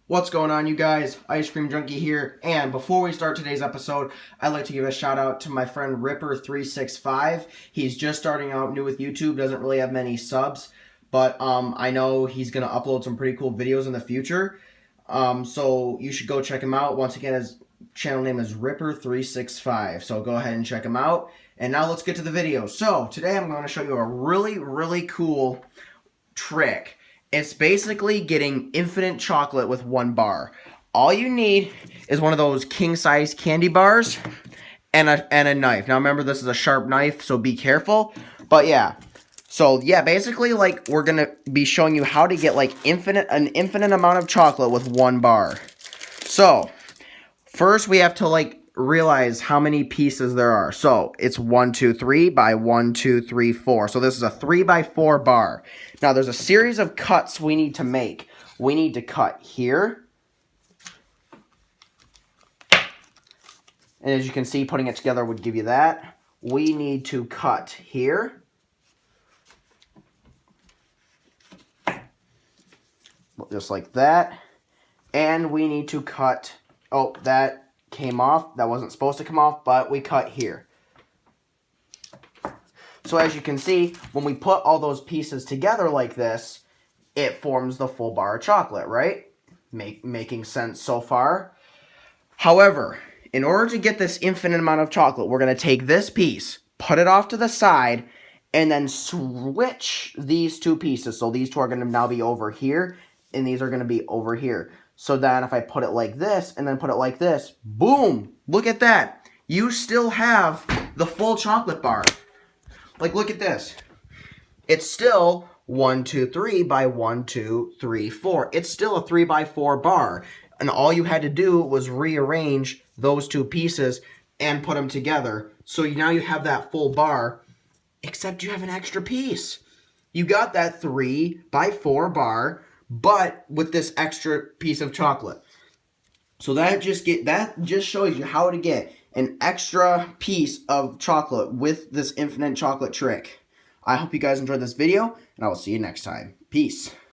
What's going on, you guys? IceCreamJunkie here, and before we start today's episode, I'd like to give a shout out to my friend Ripper365. He's just starting out new with YouTube, doesn't really have many subs, but I know he's going to upload some pretty cool videos in the future, so you should go check him out. Once again, his channel name is Ripper365, so go ahead and check him out. And now let's get to the video. So, today I'm going to show you a really cool trick. It's basically getting infinite chocolate with one bar. All you need is one of those king-size candy bars and a knife. Now remember, this is a sharp knife, so be careful. But yeah. So yeah, basically like we're gonna be showing you how to get like an infinite amount of chocolate with one bar. So first we have to like realize how many pieces there are. So it's 1, 2, 3 by 1, 2, 3, 4. So this is a 3 by 4 bar. Now there's a series of cuts we need to make. We need to cut here. And as you can see, putting it together would give you that. We need to cut here. Just like that. And we need to cut, oh, that came off. That wasn't supposed to come off, but we cut here. So as you can see, when we put all those pieces together like this, it forms the full bar of chocolate, right? Making sense so far. However, in order to get this infinite amount of chocolate, we're going to take this piece, put it off to the side, and then switch these two pieces. So these two are going to now be over here, and these are going to be over here. So then if I put it like this, and then put it like this, boom! Look at that! You still have the full chocolate bar. Like, look at this. It's still 1, 2, 3 by 1, 2, 3, 4. It's still a 3 by 4 bar. And all you had to do was rearrange those two pieces and put them together. So now you have that full bar, except you have an extra piece. You got that 3 by 4 bar, but with this extra piece of chocolate. So that just shows you how to get an extra piece of chocolate with this infinite chocolate trick. I hope you guys enjoyed this video, and I will see you next time. Peace.